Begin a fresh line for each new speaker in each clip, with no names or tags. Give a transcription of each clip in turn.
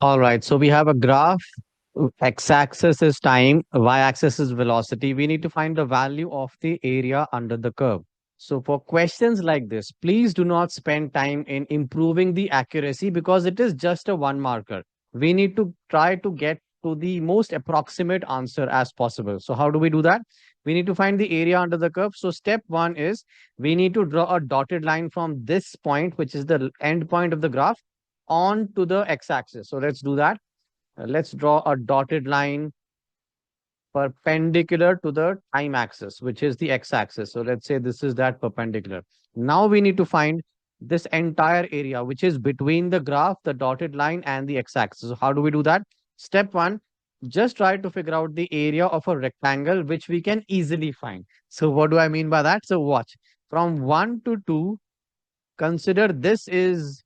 All right, so we have a graph. X-axis is time, y-axis is velocity. We need to find the value of the area under the curve. So for questions like this, please do not spend time in improving the accuracy because it is just a one marker. We need to try to get to the most approximate answer as possible. So how do we do that? We need to find the area under the curve. So step one is we need to draw a dotted line from this point, which is the end point of the graph, on to the x-axis. So let's do that. Let's draw a dotted line perpendicular to the time axis, which is the x-axis. So let's say this is that perpendicular. Now we need to find this entire area, which is between the graph, the dotted line, and the x-axis. So how do we do that? Step one, just try to figure out the area of a rectangle, which we can easily find. So what do I mean by that? So watch. From 1 to 2, consider this is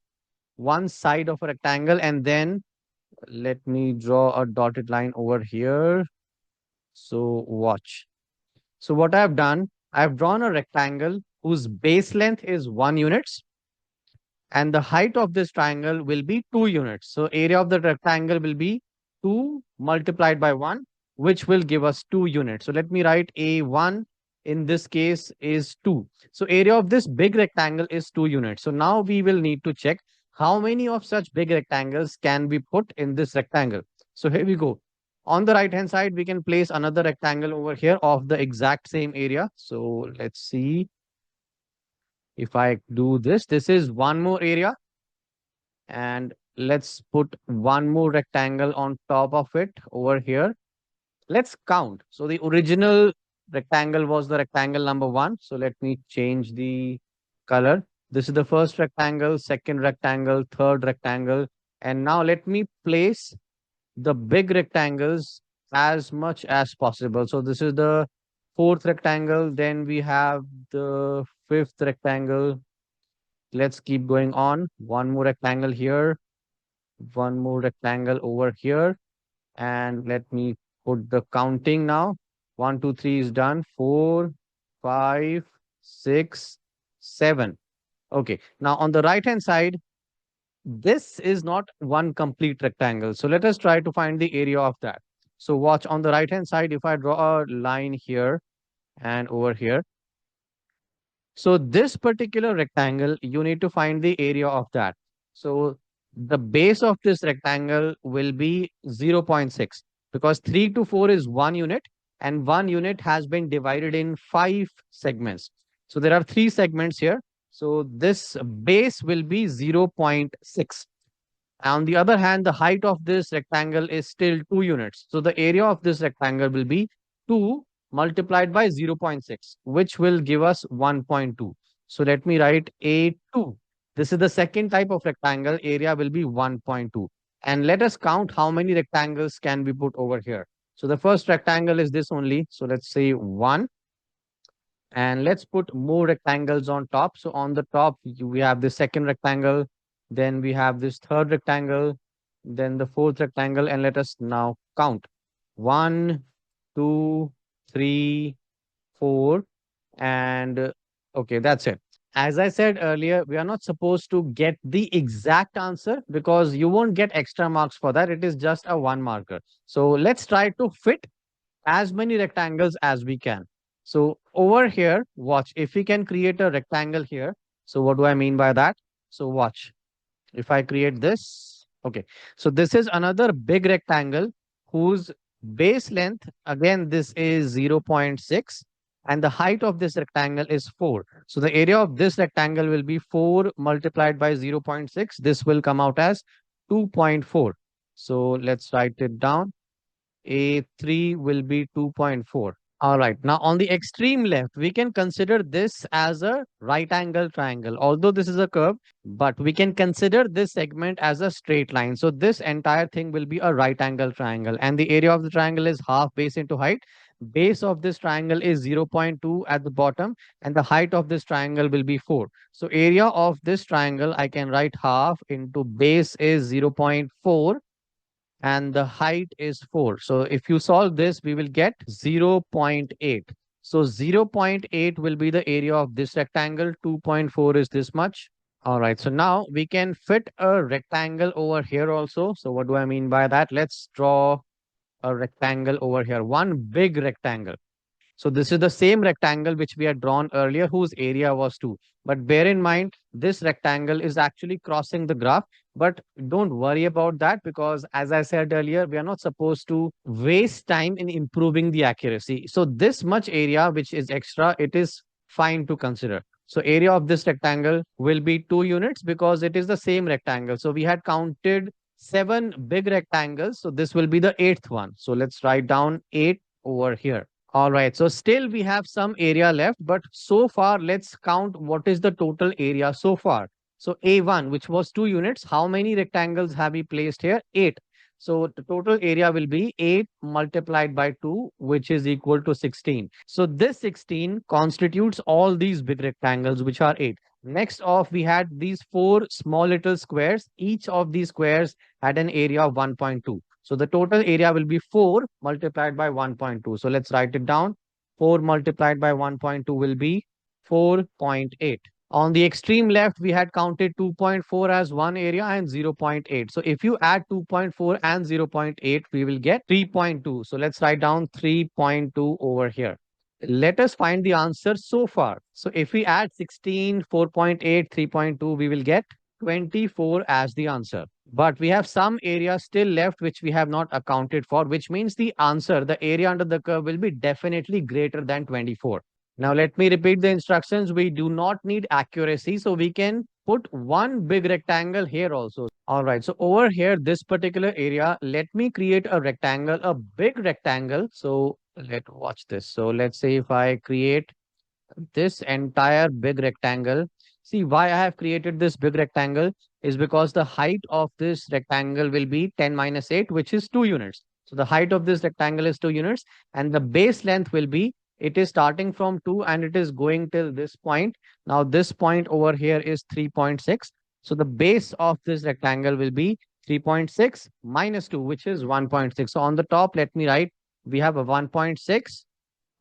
one side of a rectangle, and then let me draw a dotted line over here. So watch. So what I have done, I have drawn a rectangle whose base length is 1 units and the height of this triangle will be 2 units. So area of the rectangle will be 2 multiplied by 1, which will give us 2 units. So let me write A1 in this case is 2. So area of this big rectangle is 2 units. So now we will need to check how many of such big rectangles can be put in this rectangle. So here we go. On the right hand side, we can place another rectangle over here of the exact same area. So let's see if I do this. This is one more area, and let's put one more rectangle on top of it over here. Let's count. So the original rectangle was the rectangle number 1. So let me change the color. This is the first rectangle, second rectangle, third rectangle. And now let me place the big rectangles as much as possible. So this is the fourth rectangle. Then we have the fifth rectangle. Let's keep going on. One more rectangle here, one more rectangle over here. And let me put the counting now. 1, 2, 3 is done. 4, 5, 6, 7. Okay. Now on the right hand side, this is not one complete rectangle. So let us try to find the area of that. So watch on the right hand side, if I draw a line here and over here. So this particular rectangle, you need to find the area of that. So the base of this rectangle will be 0.6 because 3 to 4 is 1 unit and 1 unit has been divided in 5 segments. So there are 3 segments here. So this base will be 0.6. On the other hand, the height of this rectangle is still 2 units. So the area of this rectangle will be 2 multiplied by 0.6, which will give us 1.2. So let me write A2. This is the second type of rectangle. Area will be 1.2. And let us count how many rectangles can be put over here. So the first rectangle is this only. So let's say 1. And let's put more rectangles on top. So on the top, we have the second rectangle, then we have this third rectangle, then the fourth rectangle, and let us now count. 1, 2, 3, 4, and okay, that's it. As I said earlier, we are not supposed to get the exact answer because you won't get extra marks for that. It is just a one marker. So let's try to fit as many rectangles as we can. So over here, watch, if we can create a rectangle here. So what do I mean by that? So watch, if I create this, okay. So this is another big rectangle whose base length, again, this is 0.6 and the height of this rectangle is 4. So the area of this rectangle will be 4 multiplied by 0.6. This will come out as 2.4. So let's write it down. A3 will be 2.4. All right. Now, on the extreme left, we can consider this as a right angle triangle. Although this is a curve, but we can consider this segment as a straight line. So this entire thing will be a right angle triangle. And the area of the triangle is half base into height. Base of this triangle is 0.2 at the bottom. And the height of this triangle will be 4. So area of this triangle, I can write half into base is 0.4 and the height is 4. So if you solve this, we will get 0.8. So 0.8 will be the area of this rectangle. 2.4 is this much. All right. So now we can fit a rectangle over here also. So what do I mean by that? Let's draw a rectangle over here, one big rectangle. So this is the same rectangle which we had drawn earlier, whose area was 2. But bear in mind, this rectangle is actually crossing the graph. But don't worry about that, because as I said earlier, we are not supposed to waste time in improving the accuracy. So this much area which is extra, it is fine to consider. So area of this rectangle will be 2 units because it is the same rectangle. So we had counted 7 big rectangles. So this will be the 8th one. So let's write down 8 over here. All right. So still we have some area left, but so far let's count what is the total area so far. So A1, which was 2 units, how many rectangles have we placed here? 8. So the total area will be 8 multiplied by 2, which is equal to 16. So this 16 constitutes all these big rectangles, which are 8. Next off, we had these 4 small little squares. Each of these squares had an area of 1.2. So the total area will be 4 multiplied by 1.2. So let's write it down. 4 multiplied by 1.2 will be 4.8. On the extreme left, we had counted 2.4 as one area and 0.8. So if you add 2.4 and 0.8, we will get 3.2. So let's write down 3.2 over here. Let us find the answer so far. So if we add 16, 4.8, 3.2, we will get 24 as the answer. But we have some area still left which we have not accounted for, which means the answer, the area under the curve, will be definitely greater than 24. Now let me repeat the instructions. We do not need accuracy, so we can put one big rectangle here also. All right, so over here, this particular area, let me create a rectangle, a big rectangle. So watch this. So let's say if I create this entire big rectangle. See, why I have created this big rectangle is because the height of this rectangle will be 10 minus 8, which is 2 units. So the height of this rectangle is 2 units, and the base length will be, it is starting from 2 and it is going till this point. Now this point over here is 3.6. So the base of this rectangle will be 3.6 minus 2, which is 1.6. So on the top, let me write, we have a 1.6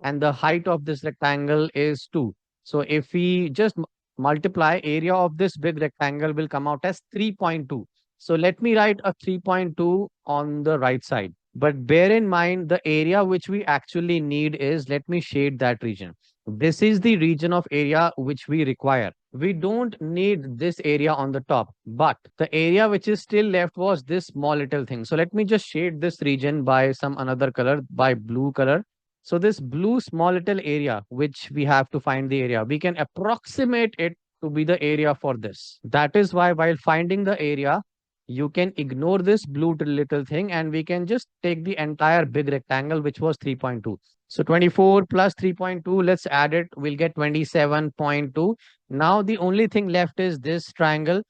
and the height of this rectangle is 2. So if we just multiply, area of this big rectangle will come out as 3.2. So let me write a 3.2 on the right side. But bear in mind, the area which we actually need is, let me shade that region. This is the region of area which we require. We don't need this area on the top, but the area which is still left was this small little thing. So let me just shade this region by some another color, by blue color. So this blue small little area, which we have to find the area, we can approximate it to be the area for this. That is why while finding the area, you can ignore this blue little thing and we can just take the entire big rectangle, which was 3.2. So 24 plus 3.2, let's add it, we'll get 27.2. Now the only thing left is this triangle.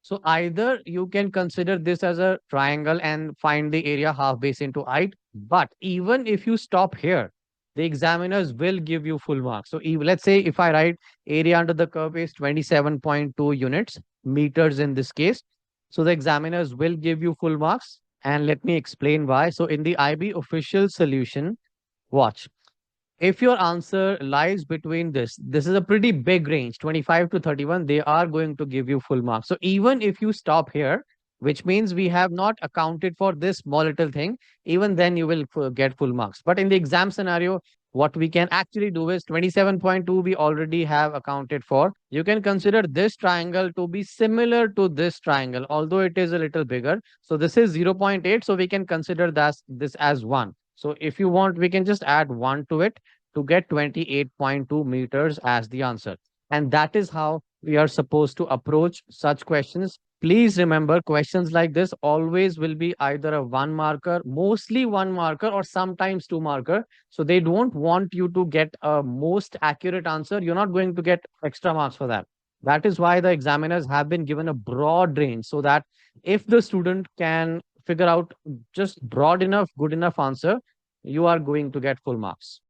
So either you can consider this as a triangle and find the area half base into height. But even if you stop here, the examiners will give you full marks. So let's say if I write area under the curve is 27.2 units, meters in this case. So the examiners will give you full marks. And let me explain why. So in the IB official solution, watch. If your answer lies between this is a pretty big range, 25 to 31, they are going to give you full marks. So even if you stop here, which means we have not accounted for this small little thing, even then you will get full marks. But in the exam scenario, what we can actually do is 27.2 we already have accounted for. You can consider this triangle to be similar to this triangle, although it is a little bigger. So this is 0.8, so we can consider this as 1. So if you want, we can just add 1 to it to get 28.2 meters as the answer. And that is how we are supposed to approach such questions. Please remember, questions like this always will be either a 1 marker, mostly 1 marker, or sometimes 2 marker. So they don't want you to get a most accurate answer. You're not going to get extra marks for that. That is why the examiners have been given a broad range, so that if the student can figure out just broad enough, good enough answer, you are going to get full marks.